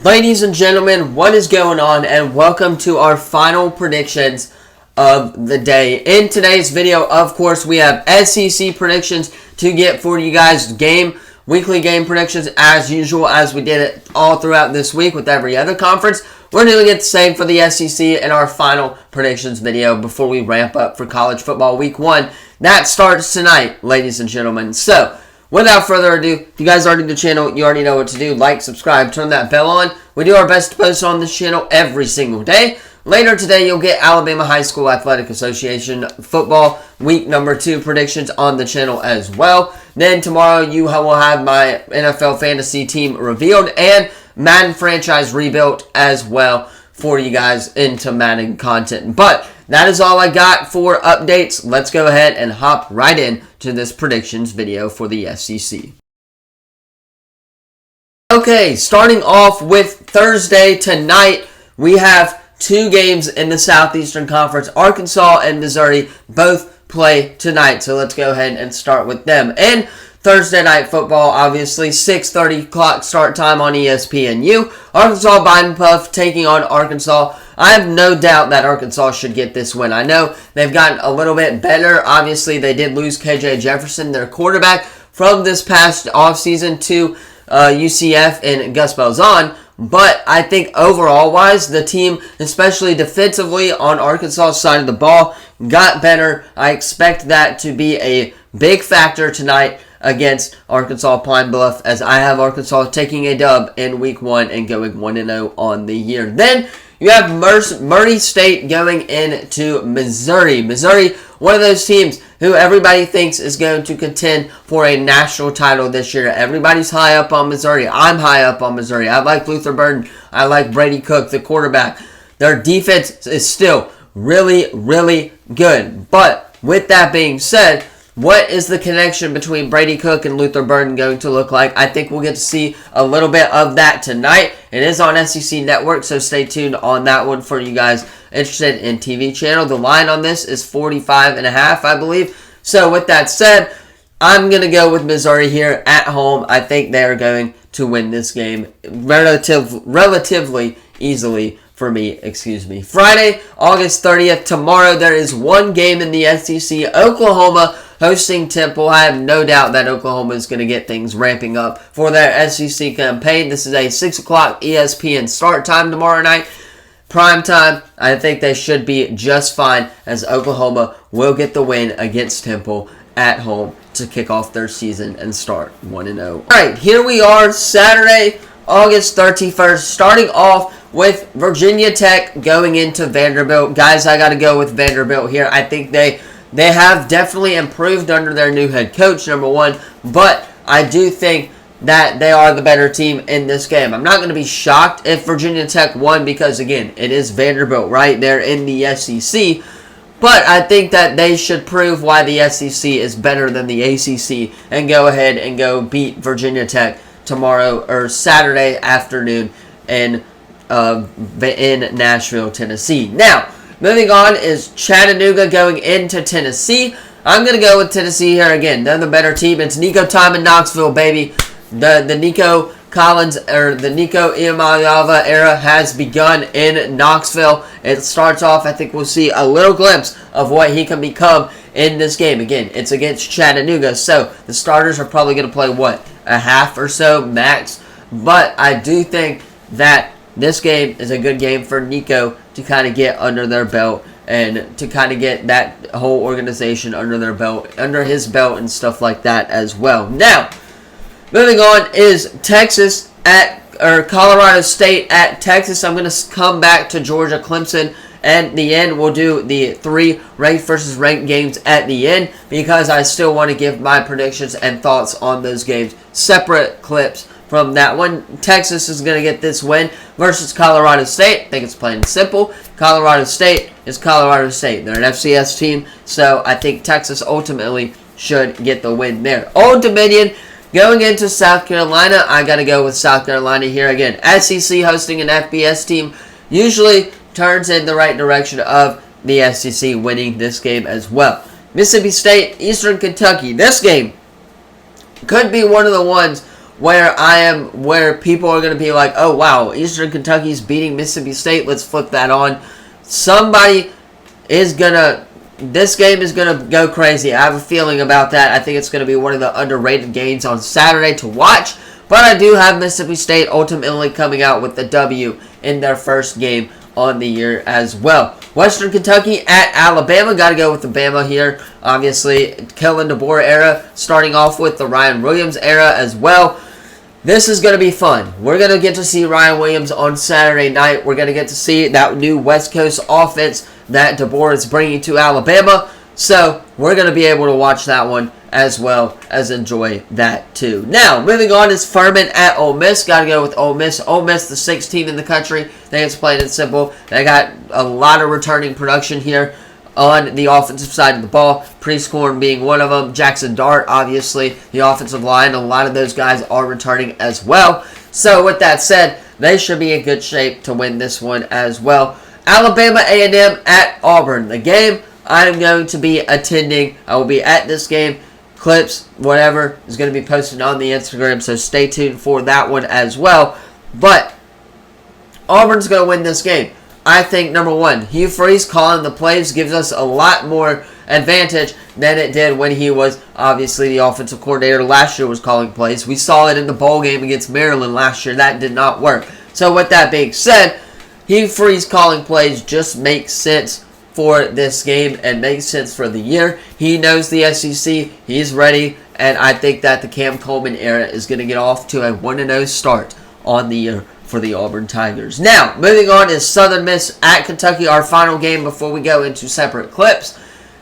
Ladies and gentlemen, what is going on, and welcome to our final predictions of the day. In today's video, of course, we have SEC predictions to get for you guys, weekly game predictions as usual, as we did it all throughout this week with every other conference. We're doing it the same for the SEC in our final predictions video before we ramp up for college football week 1. That starts tonight, ladies and gentlemen. So, without further ado, if you guys are new to the channel, you already know what to do. Like, subscribe, turn that bell on. We do our best to post on this channel every single day. Later today, you'll get Alabama High School Athletic Association football week number 2 predictions on the channel as well. Then tomorrow, you will have my NFL fantasy team revealed and Madden franchise rebuilt as well for you guys into Madden content. But that is all I got for updates. Let's go ahead and hop right in to this predictions video for the SEC. Okay, starting off with Thursday tonight, we have 2 games in the Southeastern Conference. Arkansas and Missouri both play tonight, so let's go ahead and start with them. And Thursday night football, obviously, 6:30 o'clock start time on ESPNU. Arkansas Biden Puff taking on Arkansas. I have no doubt that Arkansas should get this win. I know they've gotten a little bit better. Obviously, they did lose KJ Jefferson, their quarterback, from this past offseason to UCF and Gus Malzahn. But I think overall-wise, the team, especially defensively on Arkansas' side of the ball, got better. I expect that to be a big factor tonight against Arkansas Pine Bluff, as I have Arkansas taking a dub in week 1 and going 1-0 on the year. Then you have Murray State going into Missouri. Missouri, one of those teams who everybody thinks is going to contend for a national title this year. Everybody's high up on Missouri. I'm high up on Missouri. I like Luther Burden. I like Brady Cook, the quarterback. Their defense is still really, really good. But with that being said, what is the connection between Brady Cook and Luther Burden going to look like? I think we'll get to see a little bit of that tonight. It is on SEC Network, so stay tuned on that one for you guys interested in TV channel. The line on this is 45.5, I believe. So with that said, I'm going to go with Missouri here at home. I think they are going to win this game relatively easily for me, Friday, August 30th, tomorrow, there is one game in the SEC. Oklahoma hosting Temple. I have no doubt that Oklahoma is going to get things ramping up for their SEC campaign. This is a 6 o'clock ESPN start time tomorrow night. Prime time. I think they should be just fine, as Oklahoma will get the win against Temple at home to kick off their season and start 1-0. All right, here we are, Saturday, August 31st, starting off with Virginia Tech going into Vanderbilt. Guys, I got to go with Vanderbilt here. I think they have definitely improved under their new head coach, number one, but I do think that they are the better team in this game. I'm not going to be shocked if Virginia Tech won because, again, it is Vanderbilt, right? They're in the SEC, but I think that they should prove why the SEC is better than the ACC and go ahead and go beat Virginia Tech tomorrow or Saturday afternoon in Nashville, Tennessee. Now, moving on is Chattanooga going into Tennessee. I'm going to go with Tennessee here again. They're the better team. It's Nico time in Knoxville, baby. The Nico Collins, or the Nico Iamaleava era has begun in Knoxville. It starts off, I think we'll see a little glimpse of what he can become in this game. Again, it's against Chattanooga, so the starters are probably going to play, a half or so max. But I do think that this game is a good game for Nico to kind of get under their belt and to kind of get that whole organization under their belt, under his belt and stuff like that as well. Now, moving on is Colorado State at Texas. I'm going to come back to Georgia Clemson at the end. We'll do the 3 ranked versus ranked games at the end because I still want to give my predictions and thoughts on those games. Separate clips from that one. Texas is going to get this win versus Colorado State. I think it's plain and simple. Colorado State is Colorado State. They're an FCS team, so I think Texas ultimately should get the win there. Old Dominion going into South Carolina. I got to go with South Carolina here again. SEC hosting an FBS team usually turns in the right direction of the SEC winning this game as well. Mississippi State, Eastern Kentucky. This game could be one of the ones where people are going to be like, oh wow, Eastern Kentucky's beating Mississippi State. Let's flip that on. This game is going to go crazy. I have a feeling about that. I think it's going to be one of the underrated games on Saturday to watch. But I do have Mississippi State ultimately coming out with the W in their first game on the year as well. Western Kentucky at Alabama. Got to go with the Bama here. Obviously, Kellen DeBoer era, starting off with the Ryan Williams era as well. This is going to be fun. We're going to get to see Ryan Williams on Saturday night. We're going to get to see that new West Coast offense that DeBoer is bringing to Alabama. So, we're going to be able to watch that one as well as enjoy that too. Now, moving on is Furman at Ole Miss. Got to go with Ole Miss. Ole Miss, the 6th team in the country. I think it's plain and simple. They got a lot of returning production here on the offensive side of the ball. Prieskorn being one of them. Jackson Dart, obviously, the offensive line. A lot of those guys are returning as well. So, with that said, they should be in good shape to win this one as well. Alabama A&M at Auburn. The game I'm going to be attending. I will be at this game. Clips, whatever, is going to be posted on the Instagram, so stay tuned for that one as well. But Auburn's going to win this game. I think, number one, Hugh Freeze calling the plays gives us a lot more advantage than it did when he was obviously the offensive coordinator last year was calling plays. We saw it in the bowl game against Maryland last year. That did not work. So with that being said, Hugh Freeze calling plays just makes sense for this game and makes sense for the year. He knows the SEC. He's ready. And I think that the Cam Coleman era is going to get off to a 1-0 start on the year for the Auburn Tigers. Now, moving on is Southern Miss at Kentucky, our final game before we go into separate clips.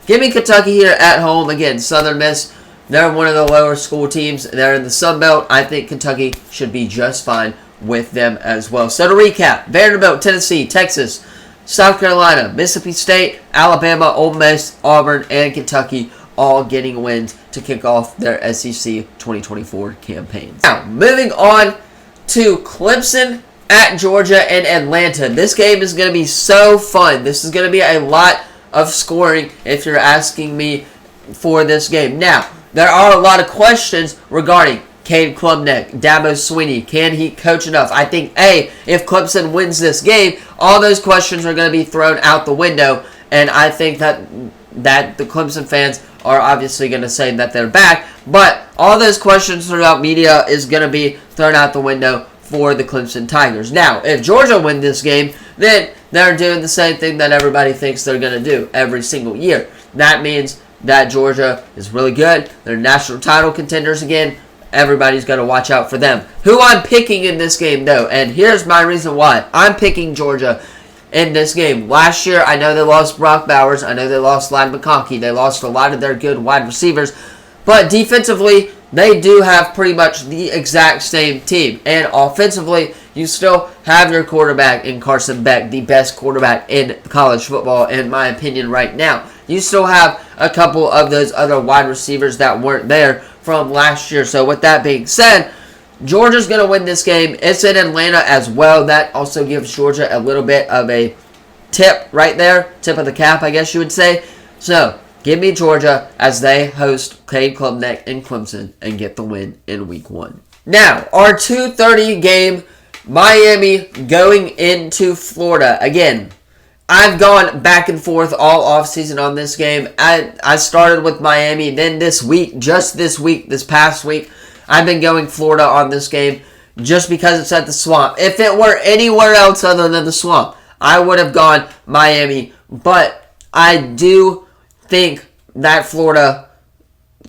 Give me Kentucky here at home. Again, Southern Miss, they're one of the lower school teams. They're in the Sun Belt. I think Kentucky should be just fine with them as well. So to recap, Vanderbilt, Tennessee, Texas, South Carolina, Mississippi State, Alabama, Ole Miss, Auburn, and Kentucky all getting wins to kick off their SEC 2024 campaigns. Now, moving on to Clemson at Georgia and Atlanta. This game is going to be so fun. This is going to be a lot of scoring if you're asking me for this game. Now, there are a lot of questions regarding Cade Klubnik, Dabo Swinney. Can he coach enough? I think, if Clemson wins this game, all those questions are going to be thrown out the window. And I think that the Clemson fans are obviously going to say that they're back. But all those questions throughout media is going to be thrown out the window for the Clemson Tigers. Now, if Georgia win this game, then they're doing the same thing that everybody thinks they're going to do every single year. That means that Georgia is really good. They're national title contenders again. Everybody's got to watch out for them. Who I'm picking in this game, though, and here's my reason why. I'm picking Georgia in this game. Last year, I know they lost Brock Bowers. I know they lost Ladd McConkey. They lost a lot of their good wide receivers. But defensively, they do have pretty much the exact same team. And offensively, you still have your quarterback in Carson Beck, the best quarterback in college football, in my opinion, right now. You still have a couple of those other wide receivers that weren't there from last year. So with that being said, Georgia's going to win this game. It's in Atlanta as well. That also gives Georgia a little bit of a tip right there. Tip of the cap, I guess you would say. So, give me Georgia as they host Cade Klubnik and Clemson and get the win in Week 1. Now, our 2:30 game, Miami going into Florida. Again, I've gone back and forth all offseason on this game. I started with Miami. Then this past week, I've been going Florida on this game just because it's at the Swamp. If it were anywhere else other than the Swamp, I would have gone Miami. But I do think that Florida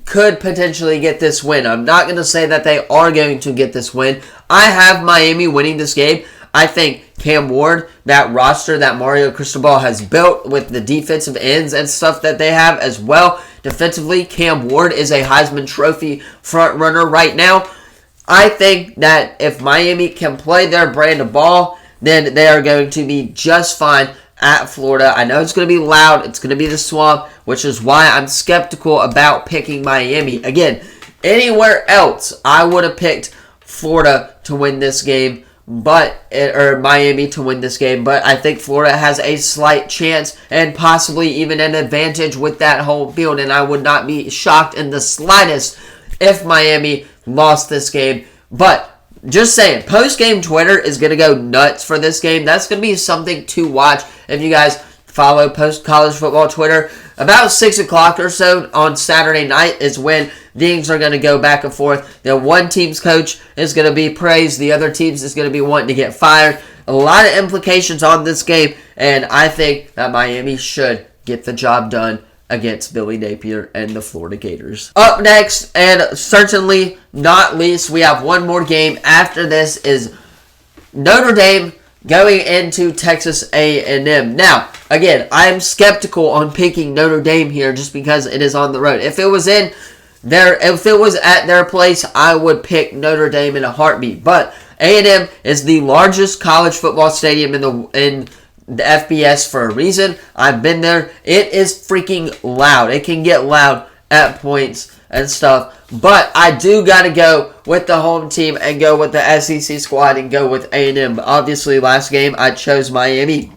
could potentially get this win. I'm not going to say that they are going to get this win. I have Miami winning this game. I think Cam Ward, that roster that Mario Cristobal has built with the defensive ends and stuff that they have as well. Defensively, Cam Ward is a Heisman Trophy front runner right now. I think that if Miami can play their brand of ball, then they are going to be just fine at Florida. I know it's going to be loud. It's going to be the Swamp, which is why I'm skeptical about picking Miami. Again, anywhere else, I would have picked Florida to win this game. Or Miami to win this game, but I think Florida has a slight chance and possibly even an advantage with that home field, and I would not be shocked in the slightest if Miami lost this game But just saying, post-game Twitter is going to go nuts for this game. That's going to be something to watch if you guys follow post-college football Twitter. About 6 o'clock or so on Saturday night is when things are going to go back and forth. The one team's coach is going to be praised. The other team's is going to be wanting to get fired. A lot of implications on this game, and I think that Miami should get the job done against Billy Napier and the Florida Gators. Up next, and certainly not least, we have one more game. After this is Notre Dame going into Texas A&M. Now, again, I'm skeptical on picking Notre Dame here just because it is on the road. If it was at their place, I would pick Notre Dame in a heartbeat. But A&M is the largest college football stadium in the FBS for a reason. I've been there. It is freaking loud. It can get loud at points and stuff. But I do got to go with the home team and go with the SEC squad and go with A&M. Obviously, last game I chose Miami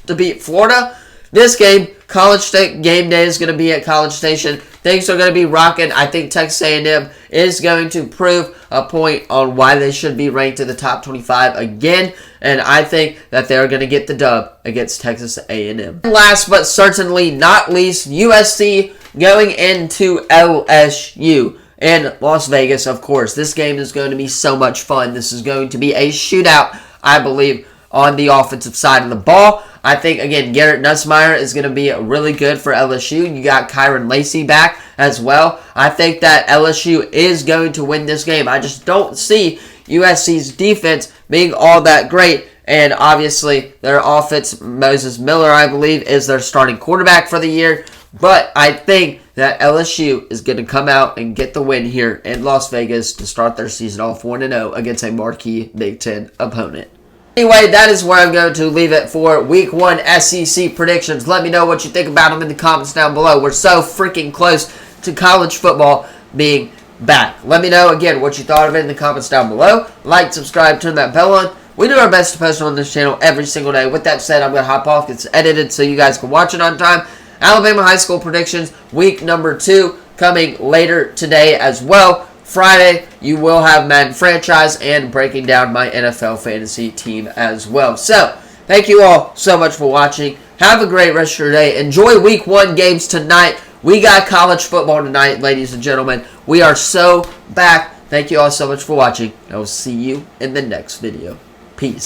to beat Florida. This game, College State game day is going to be at College Station. Things are going to be rocking. I think Texas A&M is going to prove a point on why they should be ranked in the top 25 again. And I think that they're going to get the dub against Texas A&M. Last but certainly not least, USC going into LSU in Las Vegas, of course. This game is going to be so much fun. This is going to be a shootout, I believe, on the offensive side of the ball. I think, again, Garrett Nussmeier is going to be really good for LSU. You got Kyron Lacey back as well. I think that LSU is going to win this game. I just don't see USC's defense being all that great. And obviously, their offense, Moses Miller, I believe, is their starting quarterback for the year. But I think that LSU is going to come out and get the win here in Las Vegas to start their season off 1-0 against a marquee Big Ten opponent. Anyway, that is where I'm going to leave it for Week 1 SEC predictions. Let me know what you think about them in the comments down below. We're so freaking close to college football being back. Let me know, again, what you thought of it in the comments down below. Like, subscribe, turn that bell on. We do our best to post on this channel every single day. With that said, I'm going to hop off. It's edited so you guys can watch it on time. Alabama High School predictions, week number 2, coming later today as well. Friday, you will have Madden Franchise and breaking down my NFL fantasy team as well. So, thank you all so much for watching. Have a great rest of your day. Enjoy week 1 games tonight. We got college football tonight, ladies and gentlemen. We are so back. Thank you all so much for watching. I will see you in the next video. Peace.